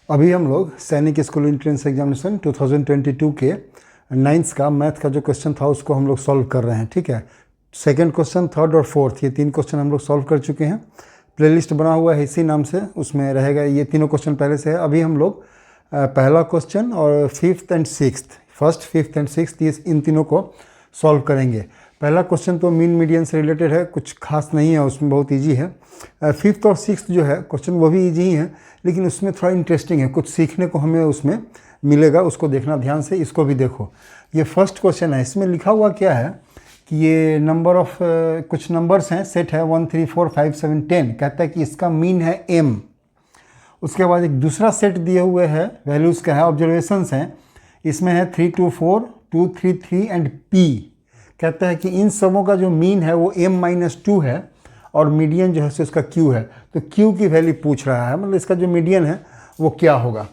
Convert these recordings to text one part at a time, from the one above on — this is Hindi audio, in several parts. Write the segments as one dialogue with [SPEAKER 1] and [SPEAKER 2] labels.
[SPEAKER 1] अभी हम लोग सैनिक स्कूल एंट्रेंस एग्जामिनेशन 2022 के 9th का मैथ का जो क्वेश्चन था उसको हम लोग सॉल्व कर रहे हैं। ठीक है, सेकंड क्वेश्चन, थर्ड और फोर्थ, ये 3 क्वेश्चन हम लोग सॉल्व कर चुके हैं। प्लेलिस्ट बना हुआ है इसी नाम से, उसमें रहेगा। ये तीनों क्वेश्चन पहले से है। अभी हम लोग पहला क्वेश्चन और fifth and sixth, first, fifth and sixth, इन तीनों को सॉल्व करेंगे। पहला क्वेश्चन तो मीन मीडियन से रिलेटेड है, कुछ खास नहीं है उसमें, बहुत इजी है। फिफ्थ और सिक्स्थ जो है क्वेश्चन वो भी इजी ही है, लेकिन उसमें थोड़ा इंटरेस्टिंग है, कुछ सीखने को हमें उसमें मिलेगा, उसको देखना ध्यान से। इसको भी देखो, ये फर्स्ट क्वेश्चन है। इसमें लिखा हुआ क्या है कि ये नंबर ऑफ कुछ नंबर्स हैं, सेट है 1 3 4 5 7 10। कहता है कि इसका मीन है m। उसके बाद एक दूसरा सेट दिए हुए है, वैल्यूज़ का है, ऑब्जर्वेशंस हैं। इसमें है 3 2 4 2 3 3 एंड p। कहता है कि इन सबों का जो मीन है वो m-2 है और मीडियन जो है सो इसका q है। तो q की वैल्यू पूछ रहा है, मतलब इसका जो मीडियन है वो क्या होगा।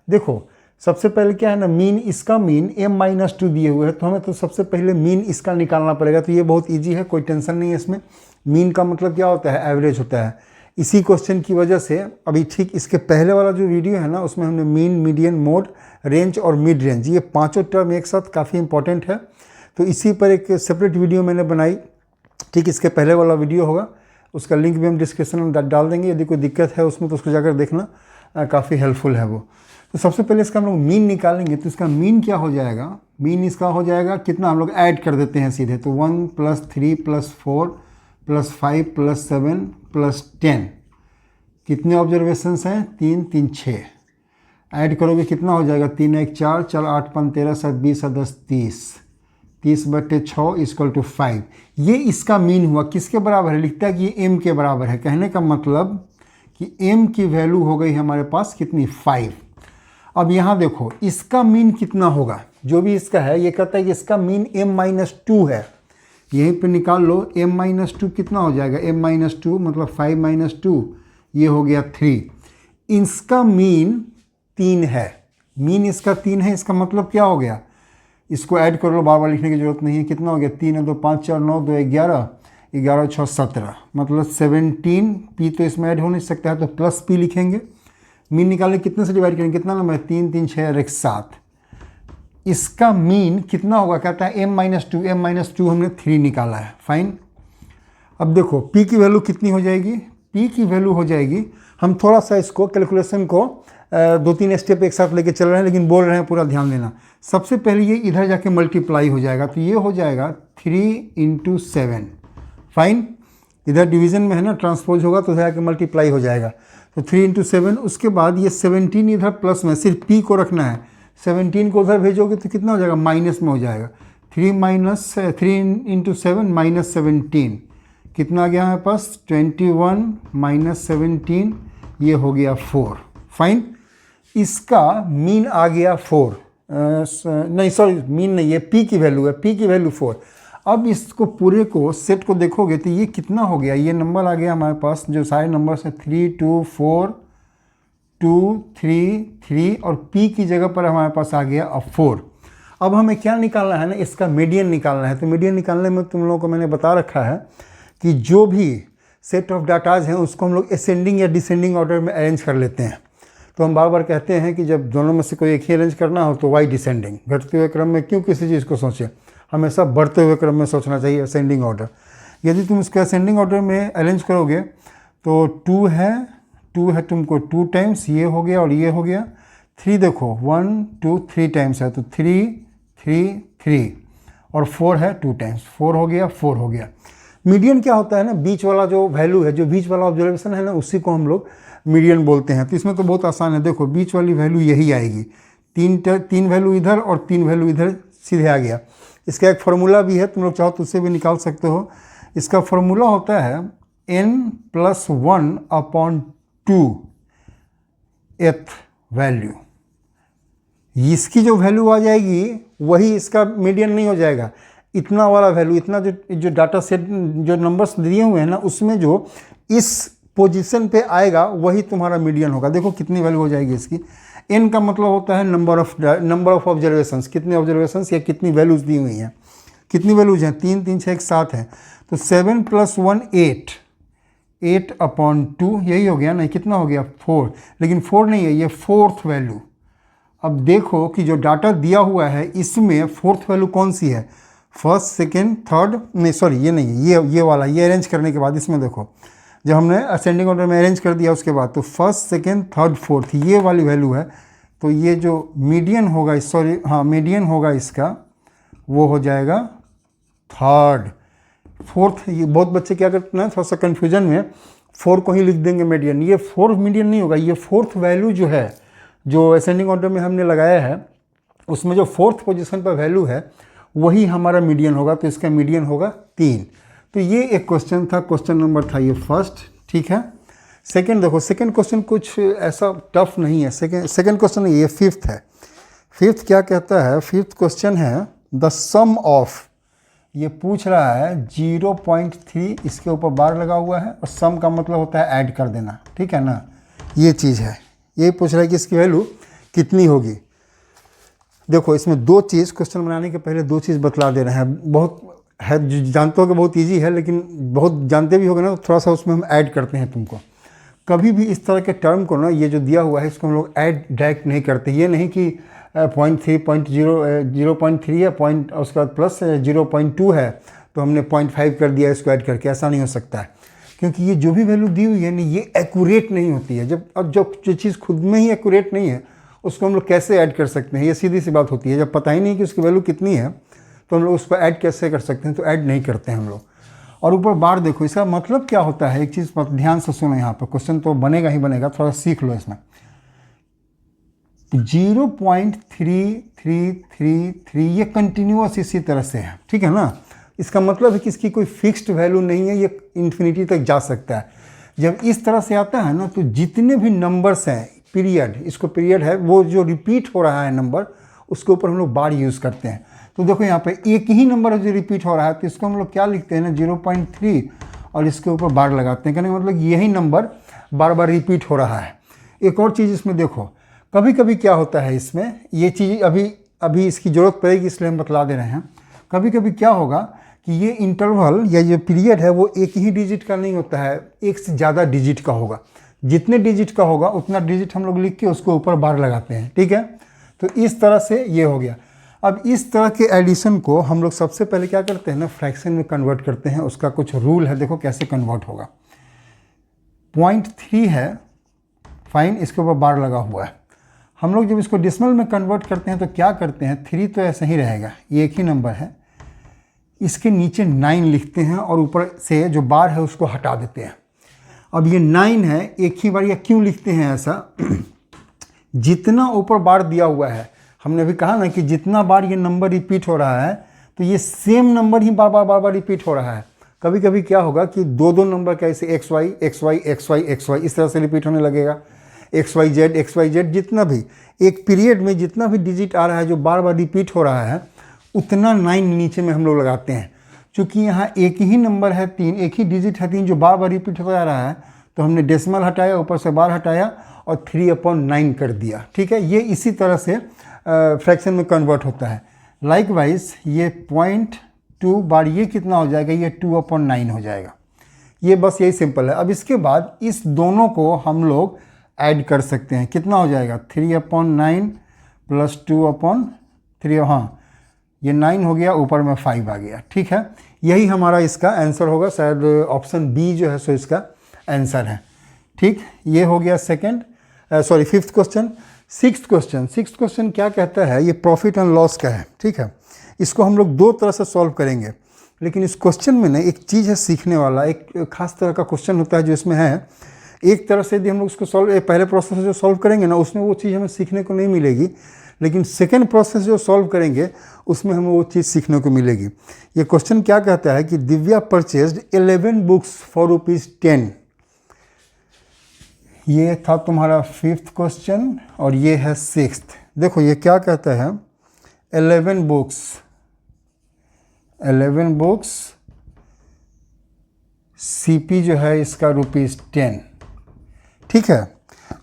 [SPEAKER 1] देखो, सबसे पहले क्या है ना, मीन, इसका मीन m-2 दिए हुए हैं, तो हमें तो सबसे पहले मीन इसका निकालना पड़ेगा। तो ये बहुत इजी है, कोई टेंशन नहीं है इसमें। मीन का मतलब क्या होता है, एवरेज होता है। इसी क्वेश्चन की वजह से अभी ठीक इसके पहले वाला जो वीडियो है ना, उसमें हमने मीन, मीडियन, मोड, रेंज और मिड रेंज, ये पाँचों टर्म एक साथ काफ़ी इंपॉर्टेंट है। तो इसी पर एक सेपरेट वीडियो मैंने बनाई, ठीक इसके पहले वाला वीडियो होगा, उसका लिंक भी हम डिस्क्रिप्शन में डाल देंगे। यदि कोई दिक्कत है उसमें तो उसको जाकर देखना, काफ़ी हेल्पफुल है वो। तो सबसे पहले इसका हम लोग मीन निकालेंगे। तो इसका मीन क्या हो जाएगा, मीन इसका हो जाएगा कितना, हम लोग ऐड कर देते हैं सीधे। तो 1 + 3 + 4 + 5 + 7 + 10। कितने ऑब्जर्वेशंस हैं, 3 3 6। ऐड करोगे कितना हो जाएगा, 3 1 4 4 8 5 13 7 20 10 30। 30/6 = 5। ये इसका मीन हुआ। किसके बराबर है, लिखता है कि ये m के बराबर है। कहने का मतलब कि m की वैल्यू हो गई हमारे पास कितनी, 5। अब यहाँ देखो इसका मीन कितना होगा, जो भी इसका है, ये कहता है कि इसका मीन m-2 है। यहीं पे निकाल लो, m-2 कितना हो जाएगा, m-2 मतलब 5 - 2, ये हो गया 3। इसका मीन 3 है, मीन इसका 3 है। इसका मतलब क्या हो गया, इसको ऐड कर लो, बार बार लिखने की जरूरत नहीं है। कितना हो गया, 3 2 5 4 9 2 11 11 6 17, मतलब 17। p तो इसमें ऐड हो नहीं सकता है, तो प्लस p लिखेंगे। मीन निकालने कितने से डिवाइड करेंगे, कितना नंबर है, 3 3 6 और 1 7। इसका मीन कितना होगा, कहता है m-2, m-2 हमने 3 निकाला है, फाइन। अब देखो p की वैल्यू कितनी हो जाएगी, p की वैल्यू हो जाएगी, हम थोड़ा सा इसको कैलकुलेशन को 2-3 स्टेप एक साथ लेके चल रहे हैं, लेकिन बोल रहे हैं, पूरा ध्यान देना। सबसे पहले ये इधर जाके मल्टीप्लाई हो जाएगा, तो ये हो जाएगा 3 × 7, फाइन। इधर डिवीजन में है ना, ट्रांसपोज होगा तो जाके मल्टीप्लाई हो जाएगा, तो 3 × 7। उसके बाद ये 17 इधर प्लस में, सिर्फ p को रखना है। 17 को उधर भेजोगे तो कितना हो जाएगा, माइनस में हो जाएगा। 3 × 7 - 17, कितना आ गया हमारे पास, 21 - 17, ये हो गया 4, फाइन। इसका मीन आ गया 4, नहीं सॉरी, मीन नहीं, ये p की वैल्यू है, p की वैल्यू 4। अब इसको पूरे को, सेट को देखोगे तो ये कितना हो गया, ये नंबर आ गया हमारे पास, जो सारे नंबर्स हैं 3 2 4 2 3 3, और p की जगह पर हमारे पास आ गया अब 4। अब हमें क्या निकालना है ना, इसका मीडियन निकालना है। तो मीडियन निकालने में तुम लोगों को मैंने बता रखा है कि जो भी सेट ऑफ डाटाज हैं उसको हम लोग असेंडिंग या डिसेंडिंग ऑर्डर में अरेंज कर लेते हैं। तो हम बार बार कहते हैं कि जब दोनों में से कोई एक ही अरेंज करना हो तो वाई डिसेंडिंग, घटते हुए क्रम में क्यों किसी चीज़ को सोचें, हमेशा बढ़ते हुए क्रम में सोचना चाहिए, असेंडिंग ऑर्डर। यदि तुम इसको असेंडिंग ऑर्डर में अरेंज करोगे तो 2 है तुमको 2 टाइम्स, ये हो गया और ये हो गया। 3 देखो 1 2 3 टाइम्स है, तो 3 3 3, और 4 है 2 टाइम्स, 4 हो गया, 4 हो गया। मीडियन क्या होता है ना, बीच वाला जो वैल्यू है, जो बीच वाला ऑब्जर्वेशन है ना, उसी को हम लोग मीडियन बोलते हैं। तो इसमें तो बहुत आसान है, देखो बीच वाली वैल्यू यही आएगी। 3 वैल्यू इधर और 3 वैल्यू इधर, सीधे आ गया। इसका एक फार्मूला भी है, तुम लोग चाहो तो उससे भी निकाल सकते हो। इसका फार्मूला होता है n+1/2 एथ वैल्यू। इसकी जो वैल्यू आ जाएगी वही इसका मीडियन नहीं हो जाएगा। इतना वाला वैल्यू, इतना जो डाटा सेट, जो नंबर्स दिए हुए हैं ना, उसमें जो इस पोजीशन पे आएगा वही तुम्हारा मीडियन होगा। देखो कितनी वैल्यू हो जाएगी इसकी। n का मतलब होता है नंबर ऑफ ऑब्जर्वेशंस, कितने ऑब्जर्वेशंस या कितनी वैल्यूज दी हुई हैं। कितनी वैल्यूज हैं, 3 3 6 1 7 है। तो 7 + 1 8, 8/2 यही हो गया ना, कितना हो गया 4, लेकिन 4 नहीं है, ये फोर्थ वैल्यू। अब देखो कि जो डाटा दिया हुआ है इसमें फोर्थ वैल्यू कौन सी है, फर्स्ट सेकेंड थर्ड, नहीं सॉरी ये नहीं है, ये वाला, ये अरेंज करने के बाद इसमें देखो जब हमने असेंडिंग ऑर्डर में अरेंज कर दिया उसके बाद तो फर्स्ट सेकेंड थर्ड फोर्थ ये वाली वैल्यू है। तो ये जो मीडियन होगा, सॉरी हाँ मीडियन होगा इसका, वो हो जाएगा थर्ड। फोर्थ, ये बहुत बच्चे क्या करते हैं थोड़ा सा कन्फ्यूजन में 4 को ही लिख देंगे मीडियन, ये फोर्थ मीडियन नहीं होगा, ये फोर्थ वैल्यू जो है जो असेंडिंग ऑर्डर में हमने लगाया है उसमें जो फोर्थ पोजीशन पर वैल्यू है वही हमारा मीडियन होगा, तो इसका मीडियन होगा 3। तो ये एक क्वेश्चन था, क्वेश्चन नंबर था ये फर्स्ट, ठीक है। सेकंड देखो, सेकंड क्वेश्चन कुछ ऐसा टफ नहीं है, सेकंड क्वेश्चन नहीं, ये फिफ्थ है। फिफ्थ क्या कहता है, फिफ्थ क्वेश्चन है द सम ऑफ, ये पूछ रहा है 0.3, इसके ऊपर बार लगा हुआ है और सम का मतलब होता है ऐड कर देना, ठीक है ना, ये चीज़ है। ये पूछ रहा है कि इसकी वैल्यू कितनी होगी। देखो इसमें दो चीज़, क्वेश्चन बनाने के पहले दो चीज़ बतला दे रहे हैं, बहुत है जो जानते हो कि बहुत इजी है, लेकिन बहुत जानते भी होगे ना, तो थोड़ा सा उसमें हम ऐड करते हैं तुमको। कभी भी इस तरह के टर्म को ना, ये जो दिया हुआ है इसको हम लोग ऐड डायरेक्ट नहीं करते। ये नहीं कि 0.3 है पॉइंट उसके बाद प्लस 0.2 है तो हमने 0.5 कर दिया इसको ऐड करके, ऐसा नहीं हो सकता है, क्योंकि ये जो भी वैल्यू दी हुई है ना ये एक्यूरेट नहीं होती है। जब जो चीज़ खुद में ही एक्यूरेट नहीं है उसको हम लोग कैसे ऐड कर सकते हैं, ये सीधी सी बात होती है। जब पता ही नहीं कि उसकी वैल्यू कितनी है तो हम लोग उसको ऐड कैसे कर सकते हैं, तो ऐड नहीं करते हैं हम लोग। और ऊपर बार देखो, इसका मतलब क्या होता है, एक चीज़ ध्यान से सुनो, यहाँ पर क्वेश्चन तो बनेगा ही बनेगा, थोड़ा सीख लो इसमें। 0.3333 ये कंटिन्यूअस इसी तरह से है, ठीक है ना। इसका मतलब है कि इसकी कोई फिक्स्ड वैल्यू नहीं है, ये इन्फिनिटी तक जा सकता है। जब इस तरह से आता है ना तो जितने भी नंबर्स हैं, पीरियड, इसको पीरियड है, वो जो रिपीट हो रहा है नंबर उसके ऊपर हम लोग बार यूज़ करते हैं। तो देखो यहाँ पे एक ही नंबर जो रिपीट हो रहा है तो इसको हम लोग क्या लिखते हैं ना 0.3 और इसके ऊपर बार लगाते हैं, कहने का मतलब यही नंबर बार बार रिपीट हो रहा है। एक और चीज़ इसमें देखो, कभी कभी क्या होता है इसमें, ये चीज़ अभी इसकी ज़रूरत पड़ेगी इसलिए हम बतला दे रहे हैं। कभी कभी क्या होगा कि ये इंटरवल या जो पीरियड है वो एक ही डिजिट का नहीं होता है, एक से ज़्यादा डिजिट का होगा। जितने डिजिट का होगा उतना डिजिट हम लोग लिख के उसके ऊपर बार लगाते हैं, ठीक है। तो इस तरह से ये हो गया। अब इस तरह के एडिशन को हम लोग सबसे पहले क्या करते हैं ना, फ्रैक्शन में कन्वर्ट करते हैं। उसका कुछ रूल है, देखो कैसे कन्वर्ट होगा। 0.3 है, फाइन, इसके ऊपर बार लगा हुआ है। हम लोग जब इसको डेसिमल में कन्वर्ट करते हैं तो क्या करते हैं, 3 तो ऐसे ही रहेगा, ये एक ही नंबर है, इसके नीचे 9 लिखते हैं और ऊपर से जो बार है उसको हटा देते हैं। अब ये 9 है, एक ही बार, ये क्यों लिखते हैं ऐसा जितना ऊपर बार दिया हुआ है, हमने अभी कहा ना कि जितना बार ये नंबर रिपीट हो रहा है तो ये सेम नंबर ही बार बार रिपीट हो रहा है। कभी कभी क्या होगा कि दो नंबर कैसे XY XY XY XY इस तरह से रिपीट होने लगेगा, XYZ जितना भी एक पीरियड में जितना भी डिजिट आ रहा है जो बार बार रिपीट हो रहा है उतना 9 नीचे में हम लोग लगाते हैं। चूँकि यहाँ एक ही नंबर है 3, एक ही डिजिट है 3 जो बार बार रिपीट होता जा रहा है, तो हमने डेसिमल हटाया, ऊपर से बार हटाया और 3/9 कर दिया, ठीक है। ये इसी तरह से फ्रैक्शन में कन्वर्ट होता है। लाइकवाइज ये 0.2 बार ये कितना हो जाएगा, ये 2/9 हो जाएगा। ये बस यही सिंपल है। अब इसके बाद इस दोनों को हम लोग ऐड कर सकते हैं, कितना हो जाएगा 3/9 प्लस 2/3, हाँ ये 9 हो गया, ऊपर में 5 आ गया, ठीक है। यही हमारा इसका आंसर होगा, शायद ऑप्शन बी जो है सो इसका आंसर है, ठीक। ये हो गया फिफ्थ क्वेश्चन। सिक्स्थ क्वेश्चन क्या कहता है, ये प्रॉफिट एंड लॉस का है, ठीक है। इसको हम लोग दो तरह से सॉल्व करेंगे, लेकिन इस क्वेश्चन में ना एक चीज़ है सीखने वाला, एक खास तरह का क्वेश्चन होता है जो इसमें है। एक तरह से यदि हम लोग उसको पहले प्रोसेस जो सॉल्व करेंगे ना उसमें वो चीज़ हमें सीखने को नहीं मिलेगी, लेकिन सेकेंड प्रोसेस जो सॉल्व करेंगे उसमें हमें वो चीज़ सीखने को मिलेगी। ये क्वेश्चन क्या कहता है कि दिव्या परचेज्ड 11 बुक्स फॉर ₹10। ये था तुम्हारा फिफ्थ क्वेश्चन और ये है सिक्स्थ। देखो ये क्या कहता है, 11 बुक्स CP जो है इसका ₹10, ठीक है।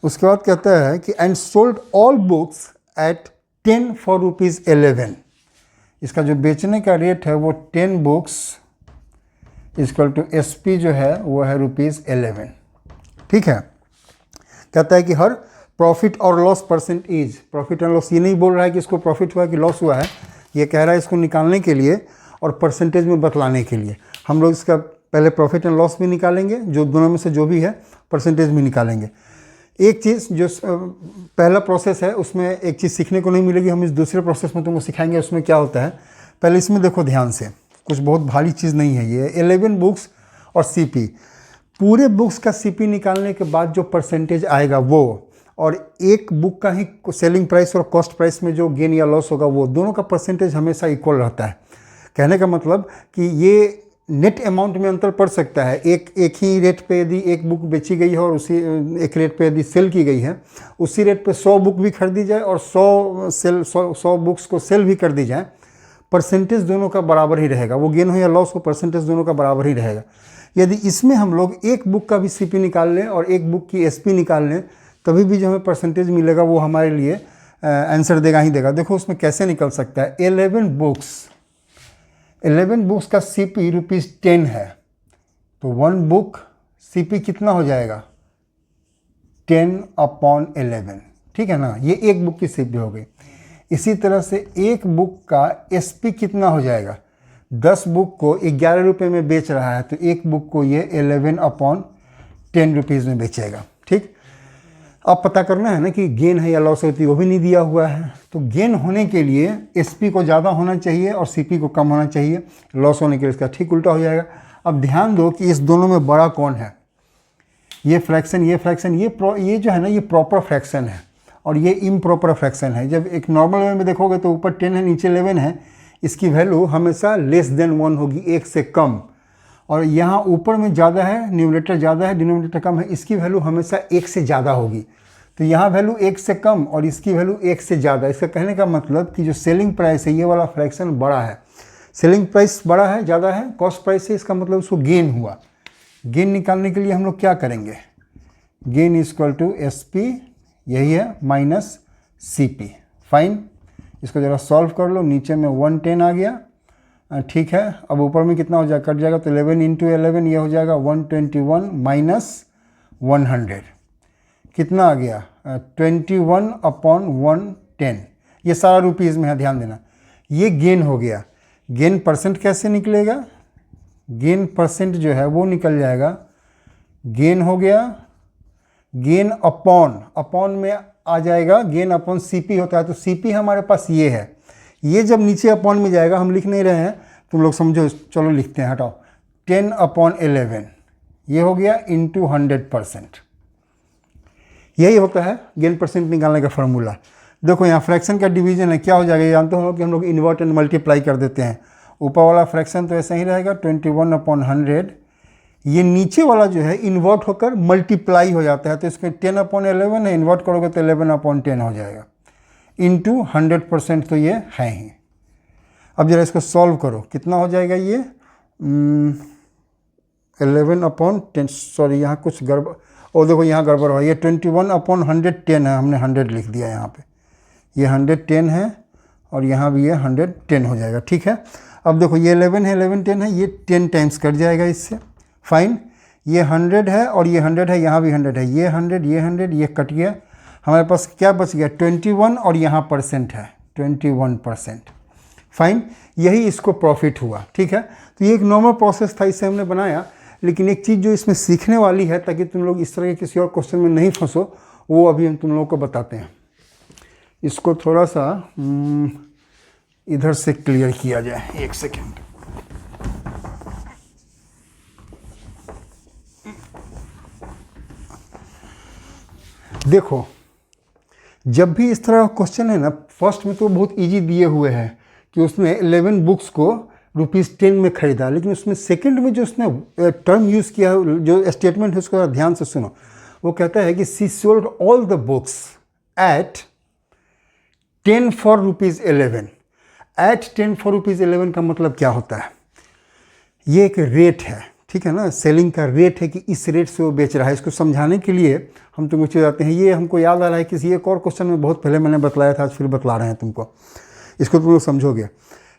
[SPEAKER 1] उसके बाद कहता है कि and sold all books at 10 for ₹11। इसका जो बेचने का रेट है वो 10 बुक्स, इक्वल टू SP जो है वो है ₹11। ठीक है, कहता है कि हर प्रॉफिट और loss percentage, profit and loss, ये नहीं बोल रहा है कि इसको प्रॉफिट हुआ कि लॉस हुआ है, ये कह रहा है इसको निकालने के लिए और परसेंटेज में बतलाने के लिए। हम लोग इसका पहले प्रॉफिट एंड लॉस भी निकालेंगे, जो दोनों में से जो भी है, परसेंटेज भी निकालेंगे। एक चीज़ जो पहला प्रोसेस है उसमें एक चीज़ सीखने को नहीं मिलेगी, हम इस दूसरे प्रोसेस में तुमको सिखाएंगे उसमें क्या होता है। पहले इसमें देखो ध्यान से, कुछ बहुत भारी चीज़ नहीं है ये। 11 बुक्स और CP, पूरे बुक्स का CP निकालने के बाद जो परसेंटेज आएगा वो, और एक बुक का ही सेलिंग प्राइस और कॉस्ट प्राइस में जो गेन या लॉस होगा वो, दोनों का परसेंटेज हमेशा इक्वल रहता है। कहने का मतलब कि ये नेट अमाउंट में अंतर पड़ सकता है। एक ही रेट पे यदि एक बुक बेची गई है और उसी एक रेट पे यदि सेल की गई है, उसी रेट पे 100 बुक भी खरीदी जाए और 100 बुक्स को सेल भी कर दी जाए, परसेंटेज दोनों का बराबर ही रहेगा। वो गेन हो या लॉस हो, परसेंटेज दोनों का बराबर ही रहेगा। यदि इसमें हम लोग एक बुक का भी CP निकाल लें और एक बुक की SP निकाल लें, तभी भी जो हमें परसेंटेज मिलेगा वो हमारे लिए आंसर देगा ही देगा। देखो उसमें कैसे निकल सकता है। 11 बुक्स का CP ₹10 है, तो 1 बुक CP कितना हो जाएगा? 10/11। ठीक है ना, ये एक बुक की CP हो गई। इसी तरह से एक बुक का SP कितना हो जाएगा? 10 बुक को 11 रुपये में बेच रहा है, तो एक बुक को ये 11/10 रुपीज़ में बेचेगा। ठीक, अब पता करना है ना कि गेन है या लॉस होती है, वो भी नहीं दिया हुआ है। तो गेन होने के लिए SP को ज़्यादा होना चाहिए और CP को कम होना चाहिए, लॉस होने के लिए इसका ठीक उल्टा हो जाएगा। अब ध्यान दो कि इस दोनों में बड़ा कौन है? ये फ्रैक्शन, ये जो है ना, ये प्रॉपर फ्रैक्शन है और ये इम्प्रॉपर फ्रैक्शन है। जब एक नॉर्मल वे में देखोगे तो ऊपर 10 है, नीचे 11 है, इसकी वैल्यू हमेशा <1 होगी, एक से कम। और यहाँ ऊपर में ज़्यादा है, न्यूमरेटर ज़्यादा है, डिनोमिनेटर कम है, इसकी वैल्यू हमेशा 1 से ज़्यादा होगी। तो यहाँ वैल्यू 1 से कम और इसकी वैल्यू 1 से ज़्यादा। इसका कहने का मतलब कि जो सेलिंग प्राइस है, ये वाला फ्रैक्शन बड़ा है, सेलिंग प्राइस बड़ा है, ज़्यादा है, कॉस्ट प्राइस है, इसका मतलब उसको गेन हुआ। गेन निकालने के लिए हम लोग क्या करेंगे? गेन इक्वल टू SP, यही है, माइनस CP। फाइन, इसको ज़रा सॉल्व कर लो। नीचे में 110 आ गया, ठीक है। अब ऊपर में कितना हो जाएगा? कट जाएगा, तो 11 × 11 ये हो जाएगा 121 माइनस 100, कितना आ गया? 21/110। ये सारा रुपीज़ में है, ध्यान देना। ये गेन हो गया। गेन परसेंट कैसे निकलेगा? गेन परसेंट जो है वो निकल जाएगा, गेन हो गया, गेन अपॉन में आ जाएगा, गेन अपॉन CP होता है। तो CP हमारे पास ये है, ये जब नीचे अपॉन में जाएगा, हम लिख नहीं रहे हैं, तुम लोग समझो, चलो लिखते हैं, हटाओ। 10/11 ये हो गया इंटू 100%। यही होता है गेन परसेंट निकालने का फॉर्मूला। देखो यहाँ फ्रैक्शन का डिवीजन है, क्या हो जाएगा? जानते हो कि हम लोग इन्वर्ट एंड मल्टीप्लाई कर देते हैं। ऊपर वाला फ्रैक्शन तो ऐसा ही रहेगा 21/100, ये नीचे वाला जो है इन्वर्ट होकर मल्टीप्लाई हो जाता है, तो इसमें 10/11 है, इन्वर्ट करोगे तो 11/10 हो जाएगा, इंटू 100%, तो ये है ही। अब जरा इसको सॉल्व करो, कितना हो जाएगा ये? 11/10, सॉरी यहाँ कुछ गड़बड़, और देखो यहाँ गड़बड़ हो, ये 21/110 है, हमने 100 लिख दिया यहाँ पे, ये 110 है और यहाँ भी ये 110 हो जाएगा। ठीक है, अब देखो ये 11 है, 11 10 है, ये 10 टाइम्स कट जाएगा इससे। फाइन, ये 100 है और ये 100 है, यहाँ भी 100 है, ये 100 ये कट गया, हमारे पास क्या बच गया? 21 और यहाँ परसेंट है 21%। फाइन, यही इसको प्रॉफिट हुआ। ठीक है, तो ये एक नॉर्मल प्रोसेस था, इसे हमने बनाया। लेकिन एक चीज़ जो इसमें सीखने वाली है, ताकि तुम लोग इस तरह के किसी और क्वेश्चन में नहीं फंसो, वो अभी हम तुम लोगों को बताते हैं। इसको थोड़ा सा इधर से क्लियर किया जाए, एक सेकेंड। देखो, जब भी इस तरह का क्वेश्चन है ना, फर्स्ट में तो बहुत इजी दिए हुए हैं कि उसने 11 बुक्स को ₹10 में खरीदा, लेकिन उसमें सेकंड में जो उसने टर्म यूज़ किया है, जो स्टेटमेंट है, उसको ध्यान से सुनो। वो कहता है कि she sold all the books at 10 for ₹11। At 10 for ₹11 का मतलब क्या होता है? ये एक रेट है, ठीक है ना, सेलिंग का रेट है कि इस रेट से वो बेच रहा है। इसको समझाने के लिए हम तुमको चले जाते हैं। ये हमको याद आ रहा है किसी एक और क्वेश्चन में बहुत पहले मैंने बतलाया था, आज फिर बतला रहे हैं तुमको, इसको तुम लोग समझोगे।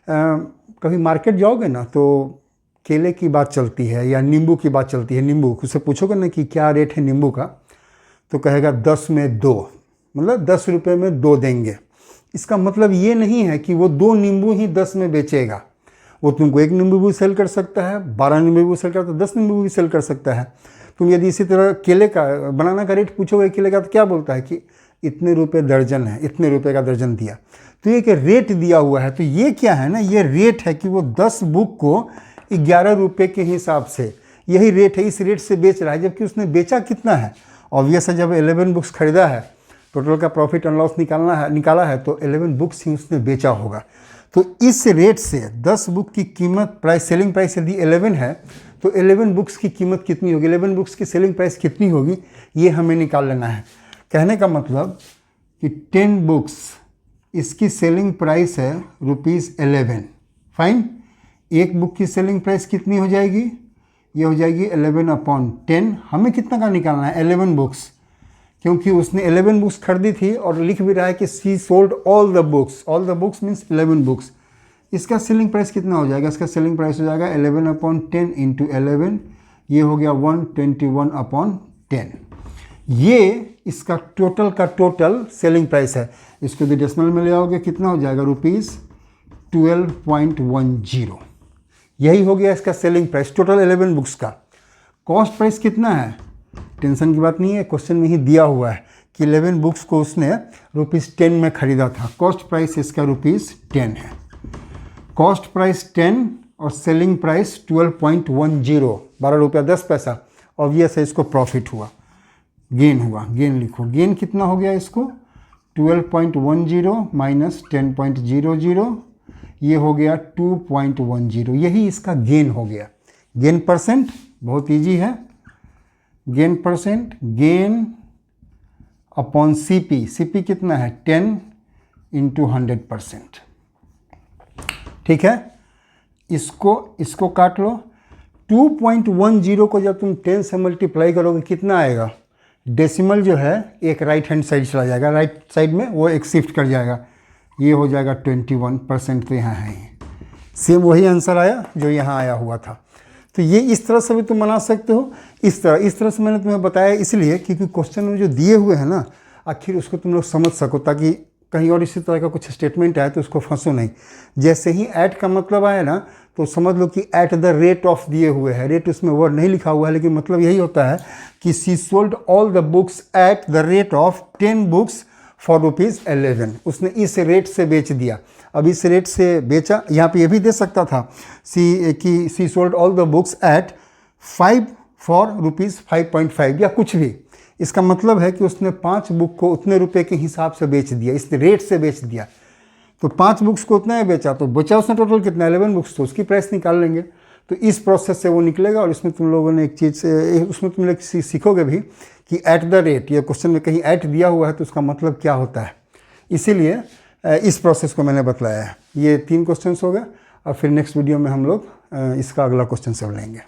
[SPEAKER 1] कभी मार्केट जाओगे ना, तो केले की बात चलती है या नींबू की बात चलती है, नींबू, उससे पूछोगे ना कि क्या रेट है नींबू का, तो कहेगा 10 में 2, मतलब 10 रुपये में 2 देंगे। इसका मतलब ये नहीं है कि वो 2 नींबू ही 10 में बेचेगा, वो तुमको 1 नींबू भी सेल कर सकता है, 12 नींबू भी सेल करता है, 10 नींबू भी सेल कर सकता है। तुम यदि इसी तरह केले का, बनाना का रेट पूछोगे केले का, तो क्या बोलता है कि इतने रुपये दर्जन है, इतने रुपये का दर्जन दिया। तो ये कि रेट दिया हुआ है, तो ये क्या है ना, ये रेट है कि वो 10 बुक को 11 रुपये के हिसाब से, यही रेट है, इस रेट से बेच रहा है। जबकि उसने बेचा कितना है, ऑब्वियस है, जब 11 बुक्स खरीदा है, टोटल का प्रॉफिट एंड लॉस निकाला है, तो 11 बुक्स ही उसने बेचा होगा। तो इस रेट से 10 बुक की कीमत, प्राइस, सेलिंग प्राइस यदि 11 है, तो 11 बुक्स की कीमत कितनी होगी, 11 बुक्स की सेलिंग प्राइस कितनी होगी, ये हमें निकाल लेना है। कहने का मतलब कि 10 बुक्स, इसकी सेलिंग प्राइस है ₹11, फाइन। एक बुक की सेलिंग प्राइस कितनी हो जाएगी, ये हो जाएगी 11/10। हमें कितना का निकालना है, 11 बुक्स, क्योंकि उसने 11 बुक्स खरीदी थी और लिख भी रहा है कि C sold all the books, all the books means 11 books. इसका सेलिंग प्राइस कितना हो जाएगा, इसका सेलिंग प्राइस हो जाएगा 11/10 इंटू 11, ये हो गया 121/10। ये इसका टोटल का टोटल सेलिंग प्राइस है। इसको यदि डेसिमल में ले आओगे कितना हो जाएगा, ₹12.10। यही हो गया इसका सेलिंग प्राइस टोटल 11 बुक्स का। कॉस्ट प्राइस कितना है, टेंशन की बात नहीं है, क्वेश्चन में ही दिया हुआ है कि 11 बुक्स को उसने ₹10 में खरीदा था। कॉस्ट प्राइस इसका ₹10 है। कॉस्ट प्राइस 10 और सेलिंग प्राइस 12.10, 12 रुपया 10 पैसा। ऑब्वियस है इसको प्रॉफिट हुआ, गेन हुआ। गेन लिखो, गेन कितना हो गया इसको, 12.10 माइनस 10.00, ये हो गया 2.10। यही इसका गेन हो गया। गेन परसेंट बहुत इजी है, gain percent, gain upon CP, CP कितना है 10 इंटू 100%। ठीक है, इसको काट लो। 2.10 को जब तुम 10 से मल्टीप्लाई करोगे कितना आएगा, डेसिमल जो है एक राइट हैंड साइड चला जाएगा, राइट साइड में वो एक शिफ्ट कर जाएगा, ये हो जाएगा 21%। तो यहाँ है सेम वही आंसर आया जो यहाँ आया हुआ था। तो ये इस तरह से भी तुम बना सकते हो। इस तरह से मैंने तुम्हें बताया इसलिए क्योंकि क्वेश्चन में जो दिए हुए हैं ना, आखिर उसको तुम लोग समझ सको, ताकि कहीं और इसी तरह का कुछ स्टेटमेंट आए तो उसको फंसो नहीं। जैसे ही ऐट का मतलब आए ना, तो समझ लो कि एट द रेट ऑफ दिए हुए है, रेट उसमें वर्ड नहीं लिखा हुआ है, लेकिन मतलब यही होता है कि C sold all the books at the rate of 10 books for ₹11। उसने इस रेट से बेच दिया। अब इस रेट से बेचा, यहाँ पे ये भी दे सकता था C sold all the books at 5 for ₹5.5 या कुछ भी। इसका मतलब है कि उसने 5 बुक को उतने रुपए के हिसाब से बेच दिया, इस रेट से बेच दिया। तो 5 बुक्स को उतना ही बेचा, तो बचा उसने टोटल कितना, 11 बुक्स, तो उसकी प्राइस निकाल लेंगे। तो इस प्रोसेस से वो निकलेगा। और इसमें तुम लोगों ने एक चीज़, उसमें तुम लोग सीखोगे भी कि एट द रेट, ये क्वेश्चन में कहीं एट दिया हुआ है तो उसका मतलब क्या होता है। इसीलिए इस प्रोसेस को मैंने बतलाया है। ये 3 क्वेश्चंस हो गए और फिर नेक्स्ट वीडियो में हम लोग इसका अगला क्वेश्चन सब लेंगे।